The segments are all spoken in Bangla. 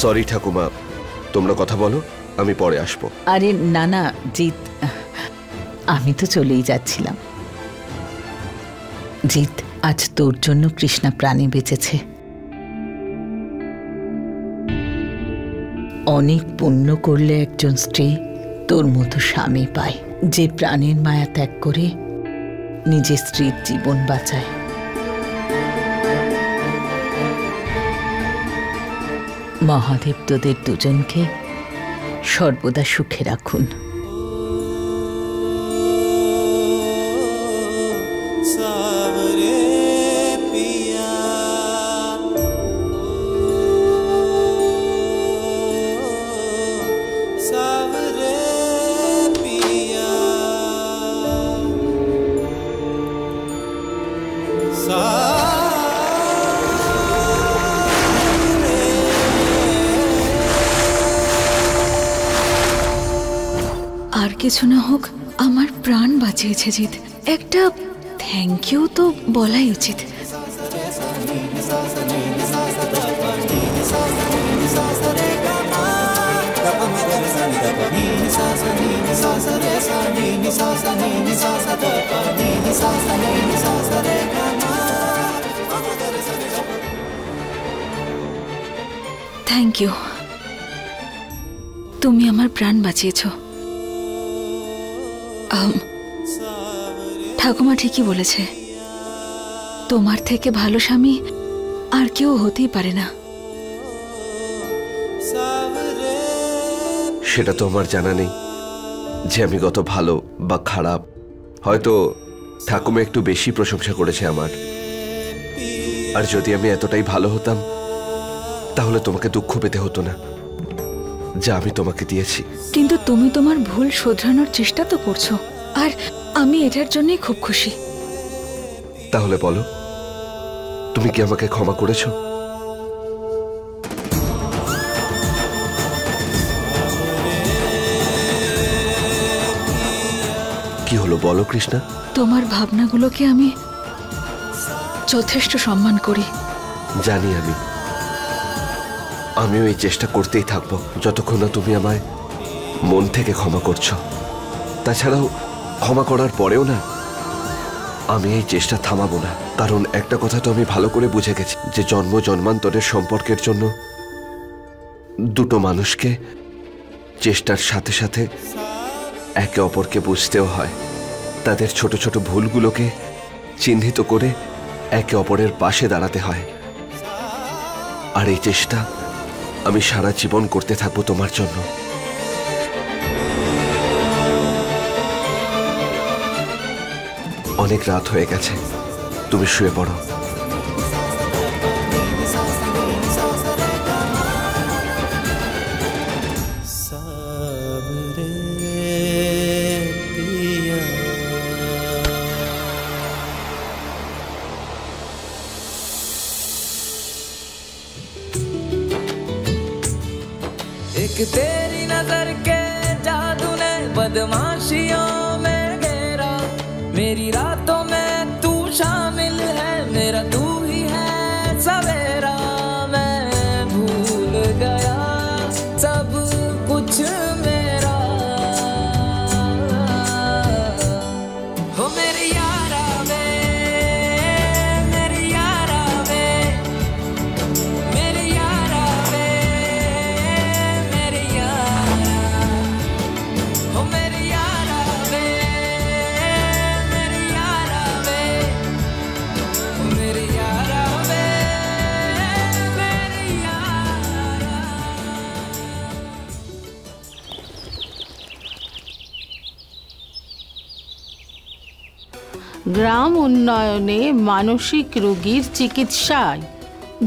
সরি ঠাকুমা, তোমরা কথা বলো, আমি পরে আসবো। আরে না না জিৎ, আমি তো চলেই যাচ্ছিলাম। জিৎ, আজ তোর জন্য কৃষ্ণা প্রাণে বেঁচেছে। অনেক পুণ্য করলে একজন স্ত্রী তোর মতো স্বামী পায়, যে প্রাণের মায়া ত্যাগ করে নিজের স্ত্রীর জীবন বাঁচায়। মহাদেব তোদের দুজনকে সর্বদা সুখে রাখুন। আর কিছু না হোক, আমার প্রাণ বাঁচিয়েছে জিৎ। একটা থ্যাংক ইউ তো বলাই উচিত। থ্যাংক ইউ, তুমি আমার প্রাণ বাঁচিয়েছ। ঠাকুমা ঠিকই বলেছে, তোমার থেকে ভালো স্বামী আর কেউ হতেই পারে না। সেটা তো আমার জানা নেই যে আমি কত ভালো বা খারাপ। হয়তো ঠাকুমা একটু বেশি প্রশংসা করেছে আমার। আর যদি আমি এতটাই ভালো হতাম তাহলে তোমাকে দুঃখ পেতে হতো না যা আমি তোমাকে দিয়েছি। কিন্তু তুমি তোমার ভুল শোধরানোর চেষ্টা তো করছো, আর আমি এটার জন্যই খুব খুশি। তাহলে বলো, তুমি কি আমাকে ক্ষমা করেছো? কি হলো বলো কৃষ্ণা? তোমার ভাবনাগুলোকে আমি যথেষ্ট সম্মান করি। জানি আমিও এই চেষ্টা করতেই থাকবো যতক্ষণ না তুমি আমায় মন থেকে ক্ষমা করছো। তাছাড়াও ক্ষমা করার পরেও না, আমি এই চেষ্টা থামাবো না। কারণ একটা কথা তো আমি ভালো করে বুঝে গেছি যে জন্ম জন্মান্তরের সম্পর্কের জন্য দুটো মানুষকে চেষ্টার সাথে সাথে একে অপরকে বুঝতেও হয়। তাদের ছোট ছোট ভুলগুলোকে চিহ্নিত করে একে অপরের পাশে দাঁড়াতে হয়। আর এই চেষ্টা আমি সারা জীবন করতে থাকবো তোমার জন্য। অনেক রাত হয়ে গেছে, তুমি শুয়ে পড়ো। एक तेरी नजर के जादू ने बदमाशियों में घेरा, मेरी रातों में तू शामिल है, मेरा तू ही है सवेरा। मैं भूल गया सब कुछ मेरा, हो मेरी यारा वे, मेरी यारा वे, मेरी यारा वे, मेरी यारा, हो मेरी यारा वे, मेरी यारा वे, हो मेरी यारा वे, मेरी यारा। গ্রাম উন্নয়নে মানসিক রোগীর চিকিৎসায়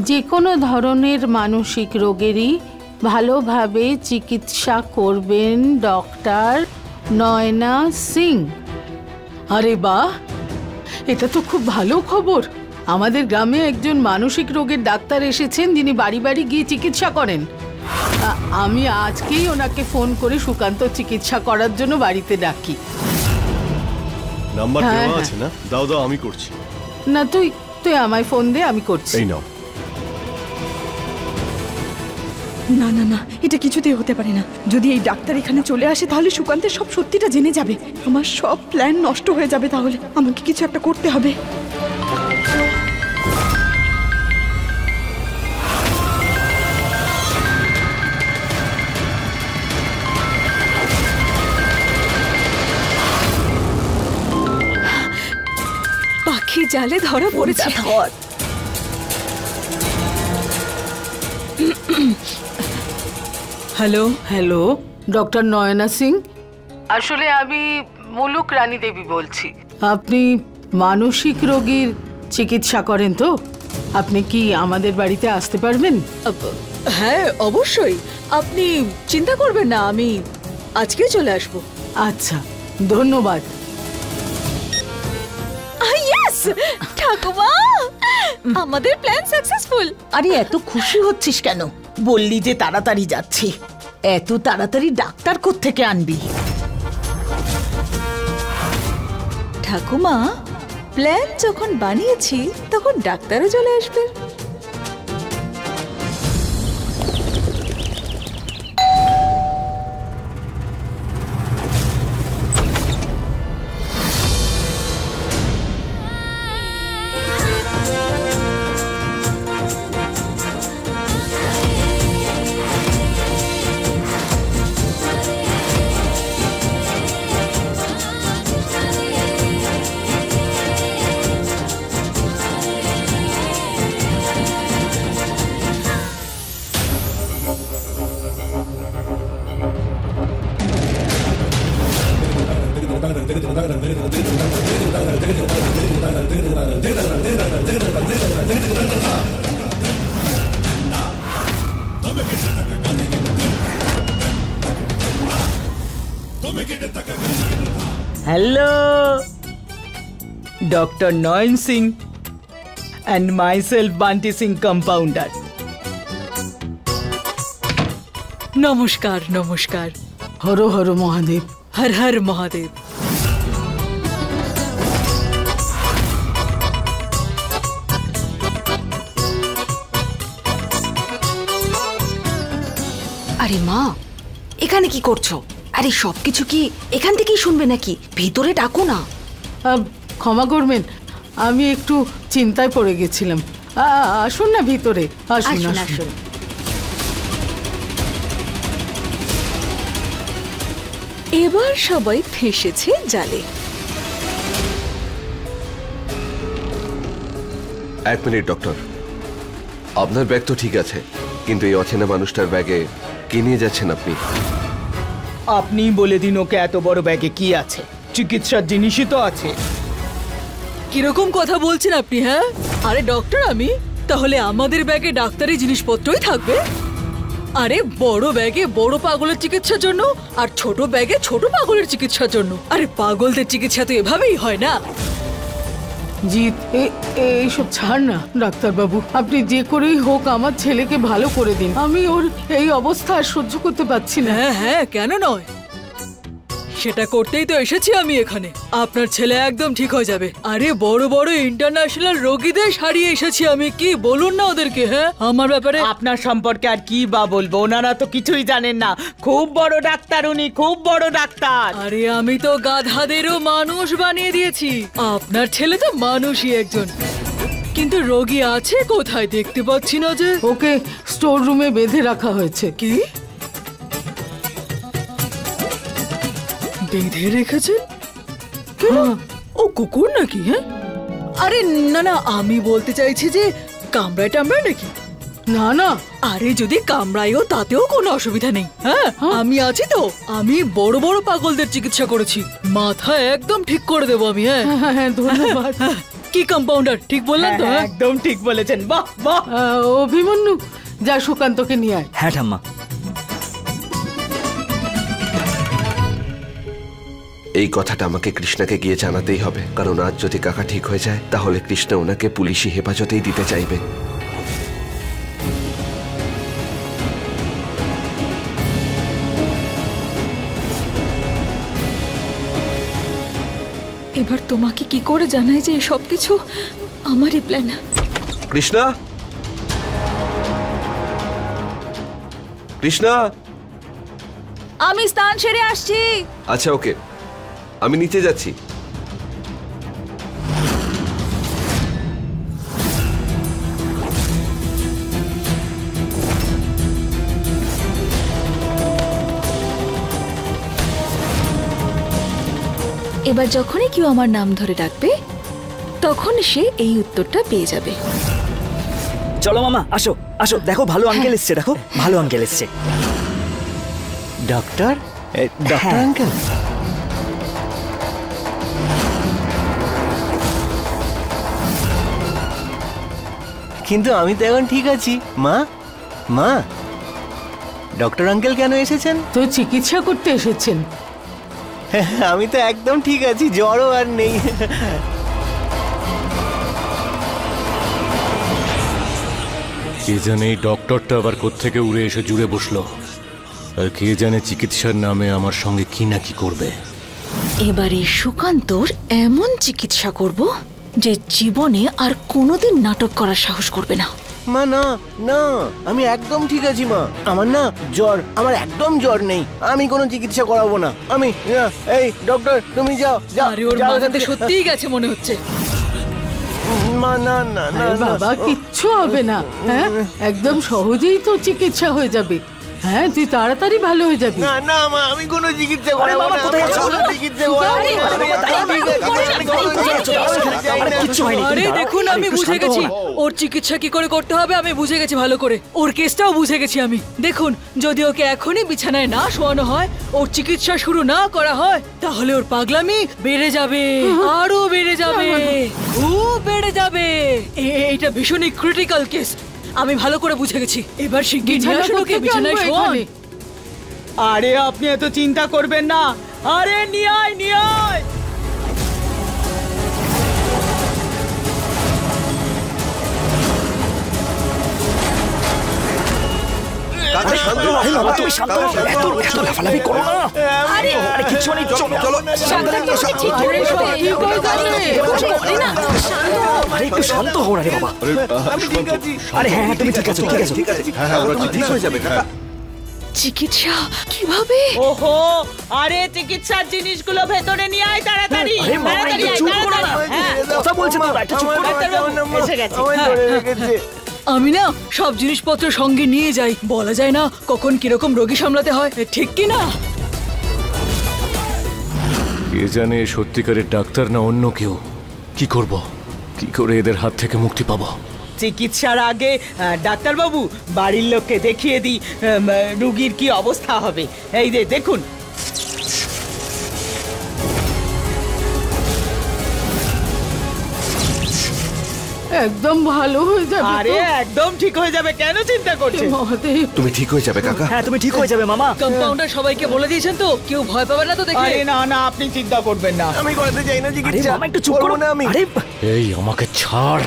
যে কোনো ধরনের মানসিক রোগেরই ভালোভাবে চিকিৎসা করবেন ডক্টর নয়না সিং। আরে বাহ, এটা তো খুব ভালো খবর। আমাদের গ্রামে একজন মানসিক রোগের ডাক্তার এসেছেন যিনি বাড়ি বাড়ি গিয়ে চিকিৎসা করেন। আমি আজকেই ওনাকে ফোন করে সুকান্ত চিকিৎসা করার জন্য বাড়িতে ডাকি। নাম্বার দেওয়া আছে না? দাও দাও, আমি করছি। না, তুই আমায় ফোন দে, আমি করছি। এই নাও। না না না, এটা কিছুতেই হতে পারে না। যদি এই ডাক্তার এখানে চলে আসে তাহলে সুকান্তের সব সত্যিটা জেনে যাবে। আমার সব প্ল্যান নষ্ট হয়ে যাবে। তাহলে আমাকে কিছু একটা করতে হবে। পাখি জালে ধরা পড়েছে। Hello hello, doctor Naina Singh. আসলে আমি মুলুক রানী দেবী বলছি। আপনি মানসিক রোগীর চিকিৎসা করেন তো? আপনি কি আমাদের বাড়িতে আসতে পারবেন? হ্যাঁ অবশ্যই, আপনি চিন্তা করবেন না, আমি আজকে চলে আসবো। আচ্ছা, ধন্যবাদ। ঠাকুমা, আমাদের প্ল্যান সাকসেসফুল। আরে এত খুশি হচ্ছিস কেন? বললি যে তাড়াতাড়ি যাচ্ছি, এত তাড়াতাড়ি ডাক্তার কোত্থেকে আনবি? ঠাকুমা, প্ল্যান যখন বানিয়েছি তখন ডাক্তারও চলে আসবে। Hello, Dr. Noyan Singh and myself Banti Singh compounder. নমস্কার নমস্কার। হর হর মহাদেব। হর হর মহাদেব। আরে মা, এখানে কি করছো? আরে সবকিছু কি এখান থেকেই শুনবে নাকি? ভিতরে ডাকো না। ক্ষমা করবেন, আমি একটু চিন্তায় পড়ে গেছিলাম। আসুন না ভিতরে, আসুন আসুন। এবার সবাই ফেঁসেছে জালে। এক মিনিট ডক্টর, আপনার ব্যাগ তো ঠিক আছে, কিন্তু এই অচেনা মানুষটার ব্যাগে কি নিয়ে যাচ্ছেন আপনি? আপনিই বলে দিন ওকে এত বড় ব্যাগে কি আছে। চিকিৎসার জিনিসই তো আছে। কিরকম কথা বলছেন আপনি? হ্যাঁ, আরে ডক্টর আমি, তাহলে আমাদের ব্যাগে ডাক্তারি জিনিসপত্রই থাকবে? আরে বড় ব্যাগে বড় পাগলের চিকিৎসার জন্য আর ছোট ব্যাগে ছোট পাগলের চিকিৎসার জন্য। আরে পাগলদের চিকিৎসা তো এভাবেই হয় না। জিৎ, এইসব ছাড় না ডাক্তারবাবু। আপনি যে করেই হোক আমার ছেলেকে ভালো করে দিন। আমি ওর এই অবস্থা আর সহ্য করতে পারছি না। হ্যাঁ হ্যাঁ, কেন নয়, সেটা করতেই তো এসেছি আমি এখানে। আপনার ছেলে একদম ঠিক হয়ে যাবে। আরে বড় বড় ইন্টারন্যাশনাল রোগীদের সারিয়ে এসেছি আমি, কি বলুন না ওদেরকে। হ্যাঁ, আমার ব্যাপারে আপনার সম্পর্কে আর কি বা বলবো, ওনারা তো কিছুই জানেন না। খুব বড় ডাক্তার উনি, খুব বড় ডাক্তার। আরে আমি তো গাধাদেরও মানুষ বানিয়ে দিয়েছি। আপনার ছেলে তো মানুষই একজন, কিন্তু রোগী আছে কোথায় দেখতে পাচ্ছি না যে। ওকে স্টোর রুমে বেঁধে রাখা হয়েছে। কি বেঁধে রেখেছেন? ও কুকুর নাকি? হ্যাঁ, আরে না না, আমি বলতে চাইছি যে কামড়ায় টামড়ায় নাকি? না না, আরে যদি কামড়ায়ও তাতেও কোনো অসুবিধা নেই। হ্যাঁ, আমি আছি তো। আমি বড় বড় পাগলদের চিকিৎসা করেছি, মাথা একদম ঠিক করে দেবো আমি। হ্যাঁ হ্যাঁ, ধন্যবাদ। কি কম্পাউন্ডার, ঠিক বললাম তো? হ্যাঁ একদম ঠিক বলেছেন। বাহ বাহ। অভিমন্যু, যা সুকান্তকে নিয়ে আয়। হ্যাঁ ঠাম্মা। এই কথাটা আমাকে কৃষ্ণাকে গিয়ে জানাতেই হবে, কারণ আজ যদি কাকা ঠিক হয়ে যায় তাহলে কৃষ্ণ ওনাকে পুলিশি হেফাজতেই দিতে চাইবে। এবার তোমাকে কি করে জানাই যে সবকিছু আমারই প্ল্যান? কৃষ্ণা, কৃষ্ণা, আমি স্নান সেরে আসছি। আচ্ছা ওকে, আমি নিচে যাচ্ছি। এবার যখনই কেউ আমার নাম ধরে ডাকবে তখন সে এই উত্তরটা পেয়ে যাবে। চলো মামা, আসো আসো, দেখো ভালো আঙ্কেল এসছে, দেখো ভালো আঙ্কেল এসছে। Doctor, doctor uncle. কিন্তু আমি তো এখন ঠিক আছি। মা, মা, ডক্টর আঙ্কেল কেন এসেছেন? তো চিকিৎসা করতে এসেছেন? আমি তো একদম ঠিক আছি, জ্বরও আর নেই। কে জানে এই ডক্টরটা আবার কোত্থেকে উড়ে এসে জুড়ে বসলো, আর কে জানে চিকিৎসার নামে আমার সঙ্গে কি না কি করবে। এবারে সুকান্তর এমন চিকিৎসা করব যে জীবনে আর কোনোদিন নাটক করার সাহস করবে না। মা না না, আমি একদম ঠিক আছি মা। আমার না জ্বর, আমার একদম জ্বর নেই। আমি কোনো চিকিৎসা করাবো না। আমি এই ডক্টর, তুমি যাও যাও। আরে ওর মাথাতে সত্যিই গেছে মনে হচ্ছে। মা না না না বাবা, কিচ্ছু হবে না। হ্যাঁ, একদম সহজেই তো চিকিৎসা হয়ে যাবে। হ্যাঁ, তুই তাড়াতাড়ি ভালো হয়ে যাবি। না না মা, আমি কোনো চিকিৎসা করাবো না। চিকিৎসা আরে দেখুন, আমি বুঝে গেছি ওর চিকিৎসা কি করে করতে হবে। আমি বুঝে গেছি ভালো করে, ওর কেসটাও বুঝে গেছি আমি। দেখুন, যদি ওকে এখনই বিছানায় না শোয়ানো হয়, ওর চিকিৎসা শুরু না করা হয়, তাহলে ওর পাগলামি বেড়ে যাবে, আরো বেড়ে যাবে, খুব বেড়ে যাবে। এটা ভীষণই ক্রিটিক্যাল কেস। আমি ভালো করে বুঝে গেছি। এবার শিগগির নিয়ে আসুন ওকে বিছানায় শোয়ান। আরে আপনি এত চিন্তা করবেন না। আরে নিয়ে আয়, নিয়ে আয়। শান্ত হও না রে বাবা। আরে হ্যাঁ, তুমি ঠিক আছো, ঠিক আছো, ঠিক হয়ে যাবে কাকা। চিকিৎসা কিভাবে? ওহো, আরে চিকিৎসার জিনিসগুলো ভেতরে নিয়ে আয় তাড়াতাড়ি। তাড়াতাড়ি আয়, তাড়াতাড়ি। হ্যাঁ, কথা বলছে তো, একটা চুপ করো। এসে গেছে। আমি না সব জিনিসপত্র সঙ্গে নিয়ে যাই। বলা যায় না কখন কিরকম রোগী সামলাতে হয়, ঠিক কি না? কে জানে সত্যিকারের ডাক্তার না অন্য কেউ। কি করব, কি করে এদের হাত থেকে মুক্তি পাবো? চিকিৎসার আগে ডাক্তারবাবু বাড়ির লোককে দেখিয়ে দিই রুগীর কি অবস্থা হবে। এই যে দেখুন। একদম ভালো হয়ে যাবে। আরে একদম ঠিক হয়ে যাবে, কেন চিন্তা করছেন? মহাদেব, তুমি ঠিক হয়ে যাবে কাকা। হ্যাঁ, তুমি ঠিক হয়ে যাবে মামা। কম্পাউন্ডার সবাইকে বলে দিয়েছেন তো, কেউ ভয় পাবে না তো দেখে? আরে না না, আপনি চিন্তা করবেন না। আমি করাতে চাই না চিকিৎসা। মামা একটু চুপ করো না। আমি এই আমাকে ছাড়।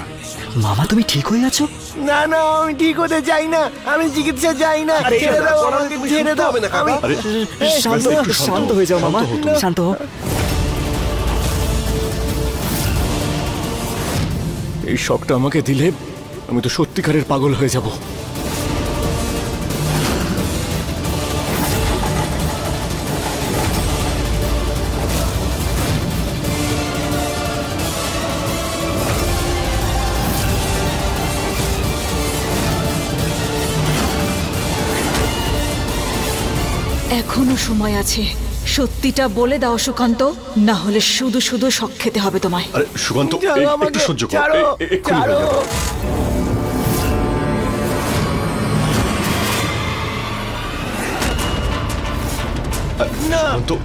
মামা, তুমি ঠিক হয়ে আছো? না না, আমি ঠিক হতে চাই না। আমি চিকিৎসা চাই না। ছেড়ে দাও আমাকে, ছেড়ে দাও। শান্ত হয়ে যাও মামা, শান্ত হও। এই শকটা আমাকে দিলে আমি তো সত্যিকারের পাগল হয়ে যাব। এখনো সময় আছে, সত্যিটা বলে দাও সুকান্ত, না হলে শুধু শুধু শক খেতে হবে তোমায়। আরে সুকান্ত, একটু সহ্য করো, এক্ষুনি হয়ে যাবে। না তো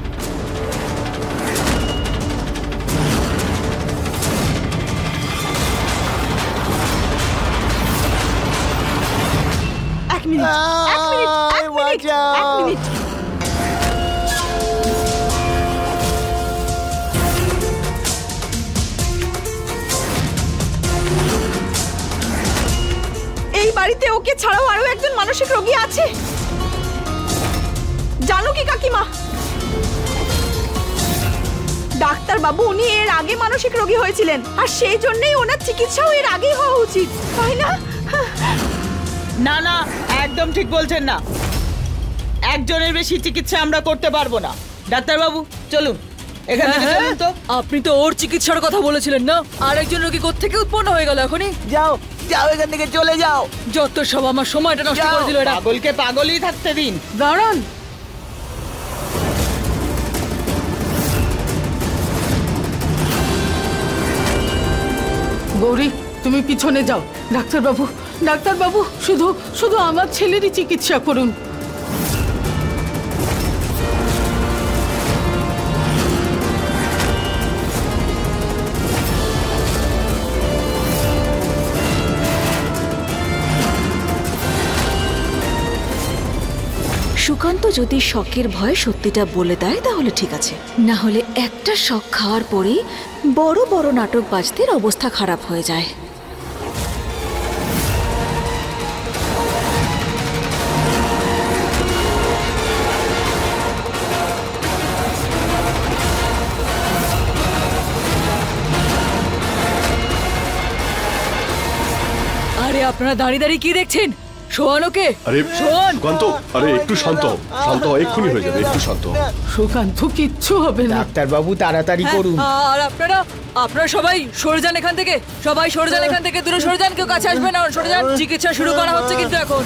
এক মিনিট, এক মিনিট, এক মিনিট, এক মিনিট। এই বাড়িতে ওকে ছাড়াও আরো একজন মানসিক রোগী আছে, জানো কি কাকিমা? ডাক্তার বাবু, উনি এর আগে মানসিক রোগী হয়েছিলেন, আর সেই জন্যই ওনার চিকিৎসাও এর আগেই হওয়া উচিত, তাই না? না না, একদম ঠিক বলছেন না। একজনের বেশি চিকিৎসা আমরা করতে পারবো না। ডাক্তারবাবু চলুন এখান থেকে চলুন তো। আপনি তো ওর চিকিৎসার কথা বলেছিলেন না? আরেকজন রোগী কোত্থেকে উৎপন্ন হয়ে গেল এখনই? যাও যাও এখান থেকে চলে যাও। যত সব আমার সময়টা নষ্ট করে দিল এরা। পাগলকে পাগলই থাকতে দিন। দাঁড়ান, গৌরী তুমি পিছনে যাও। ডাক্তারবাবু, ডাক্তারবাবু, শুধু শুধু আমার ছেলেরই চিকিৎসা করুন। সুকান্ত যদি শকের ভয়ে সত্যিটা বলে দেয় তাহলে ঠিক আছে, না হলে একটা শক খাওয়ার পরেই বড় বড় নাটকবাজদের অবস্থা খারাপ হয়ে যায়। আরে আপনারা দাঁড়িয়ে দাঁড়িয়ে কি দেখছেন? শোয়ানোকে আরে শোন। সুকান্ত, আরে একটু শান্ত শান্ত হও, এক্ষুনি হয়ে যাবে, একটু শান্ত হও। সুকান্ত কিচ্ছু হবে না। ডাক্তারবাবু তাড়াতাড়ি করুন। আর আপনারা সবাই সরে যান এখান থেকে, সবাই সরে যান এখান থেকে, দূরে সরে যান, কেউ কাছে আসবে না, সরে যান। চিকিৎসা শুরু করা হচ্ছে কিন্তু এখন।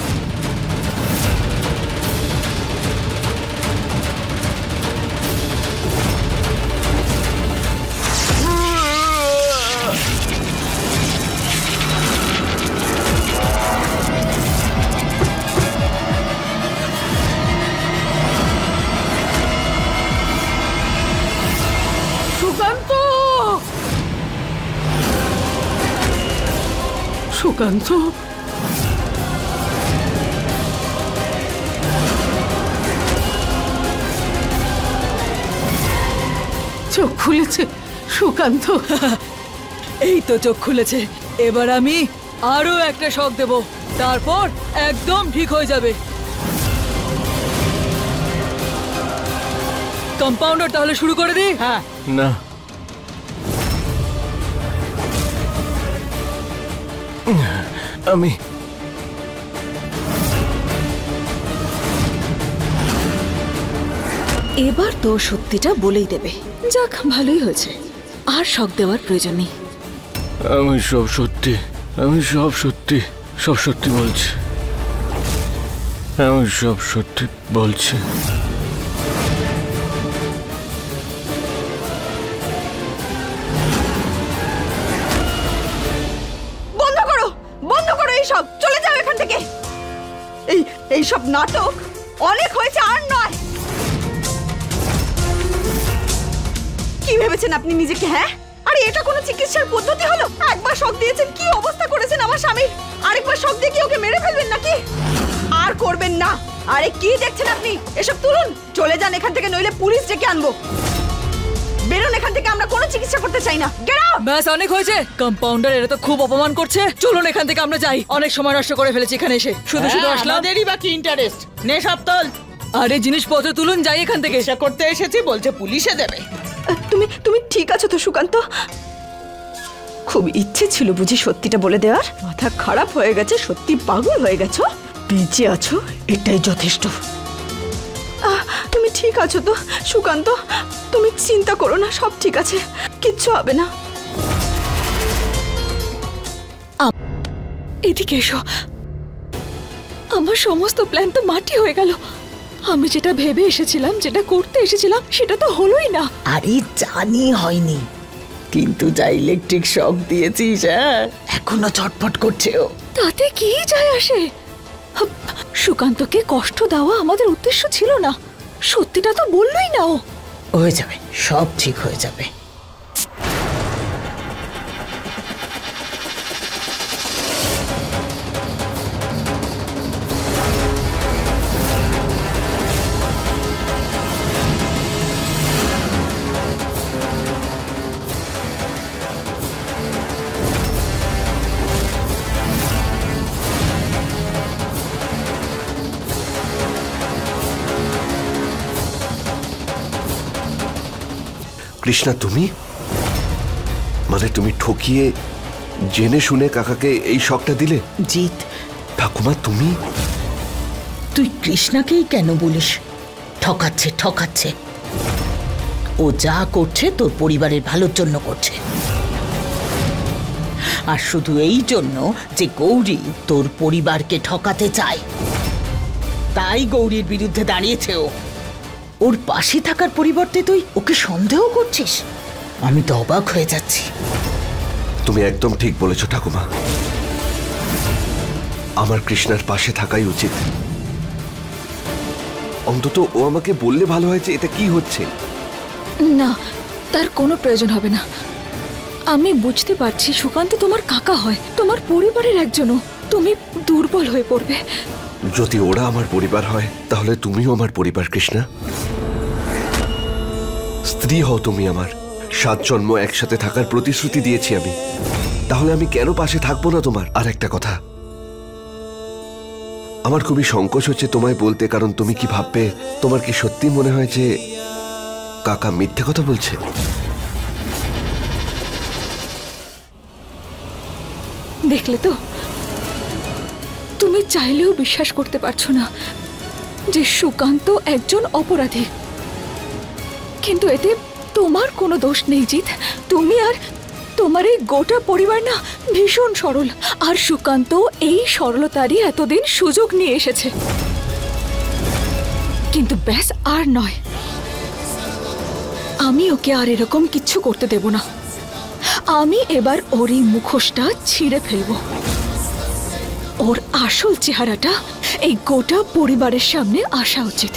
সুকান্ত, সুকান্ত, চোখ খুলেছে সুকান্ত। এই তো চোখ খুলেছে, এবার আমি আরো একটা শক দেব, তারপর একদম ঠিক হয়ে যাবে। কম্পাউন্ডার তাহলে শুরু করে দিই? হ্যাঁ না, আমি এবার তো সত্যিটা বলেই দেবে। যাক, ভালোই হয়েছে, আর শক দেওয়ার প্রয়োজন নেই। আমি সব সত্যি বলছি। আমি সব সত্যি বলছি। বন্ধ করো, বন্ধ করো এইসব, চলে যাও এখান থেকে। এইসব নাটক অনেক হয়েছে, আর নয়। কি ভেবেছেন আপনি নিজেকে? হ্যাঁ, আরে এটা কোনো চিকিৎসার পদ্ধতি হলো? একবার শক দিয়েছেন, কি অবস্থা করেছেন আমার স্বামীর, আরেকবার শক দিয়ে কি ওকে মেরে ফেলবেন নাকি? আর করবেন না। আরে কি দেখছেন আপনি? এসব তুলুন, চলে যান এখান থেকে, নইলে পুলিশ ডেকে আনবো। বেরোন এখান থেকে, আমরা কোনো চিকিৎসা করতে চাই না। Get out. ব্যাস, অনেক হয়েছে। কম্পাউন্ডার এরা তো খুব অপমান করছে, চলুন এখান থেকে আমরা যাই। অনেক সময় নষ্ট করে ফেলেছি এখানে এসে, শুধু শুধু আসলাম। আমাদেরই বাকি ইন্টারেস্ট। নে সব তোল। আরে জিনিসপত্র তুলুন, যাই এখান থেকে। চিকিৎসা করতে এসেছি, বলছে পুলিশে দেবে। তুমি ঠিক আছো তো সুকান্ত? খুব ইচ্ছে ছিল বুঝি সত্যিটা বলে দেওয়ার? মাথা খারাপ হয়ে গেছে, সত্যি পাগল হয়ে গেছো, বেঁচে আছো এটাই যথেষ্ট। তুমি ঠিক আছো তো সুকান্ত? তুমি চিন্তা করো না, সব ঠিক আছে, কিচ্ছু হবে না। এদিকে এসো। আমার সমস্ত প্ল্যান তো মাটি হয়ে গেল। আমি যেটা ভেবে এসেছিলাম, যেটা করতে এসেছিলাম, সেটা তো হলোই না। আরে জানি হয়নি, কিন্তু যা ইলেকট্রিক শক দিয়েছিস, হ্যাঁ, এখনো ছটফট করছে ও। তাতে কি যায় আসে? সুকান্তকে কষ্ট দেওয়া আমাদের উদ্দেশ্য ছিল না। সত্যিটা তো বললোই না ও। হয়ে যাবে, সব ঠিক হয়ে যাবে। কৃষ্ণা, তুমি মানে তুমি ঠকিয়ে জেনে শুনে কাকাকে এই শকটা দিলে? জিৎ, ঠাকুমা তুমি তুই কৃষ্ণাকেই কেন বলিস ঠকাচ্ছে ঠকাচ্ছে? ও যা করছে তোর পরিবারের ভালোর জন্য করছে, আর শুধু এই জন্য যে গৌরী তোর পরিবারকে ঠকাতে চায়, তাই গৌরীর বিরুদ্ধে দাঁড়িয়েছে ও। ওর পাশে থাকার পরিবর্তে তুই ওকে সন্দেহ করছিস? আমি তো অবাক হয়ে যাচ্ছি। তুমি একদম ঠিক বলেছ ঠাকুমা, আমার কৃষ্ণার পাশে থাকাই উচিত। অন্তত ও আমাকে বললে ভালো হয় যে এটা কি হচ্ছে। না, তার কোনো প্রয়োজন হবে না। আমি বুঝতে পারছি সুকান্ত তোমার কাকা হয়, তোমার পরিবারের একজনও। তুমি দুর্বল হয়ে পড়বে। যদি ওরা আমার পরিবার হয় তাহলে তুমিও আমার পরিবার কৃষ্ণা। স্ত্রী হও তুমি আমার, 7 জন্ম একসাথে থাকার প্রতিশ্রুতি দিয়েছি আমি, তাহলে আমি কেন পাশে থাকবো না তোমার? আর একটা কথা, আমার খুবই সংকোচ হচ্ছে তোমায় বলতে, কারণ তুমি কি ভাববে? তোমার কি সত্যি মনে হয় যে কাকা মিথ্যে কথা বলছে? দেখলে তো, তুমি চাইলেও বিশ্বাস করতে পারছো না যে সুকান্ত একজন অপরাধী। কিন্তু এতে তোমার কোনো দোষ নেই জিৎ। তুমি আর তোমার এই গোটা পরিবার না ভীষণ সরল, আর সুকান্ত এই সরলতারই এতদিন সুযোগ নিয়ে এসেছে। কিন্তু ব্যাস আর নয়, আমি ওকে আর এরকম কিচ্ছু করতে দেব না। আমি এবার ওর এই মুখোশটা ছিঁড়ে ফেলব। ওর আসল চেহারাটা এই গোটা পরিবারের সামনে আসা উচিত।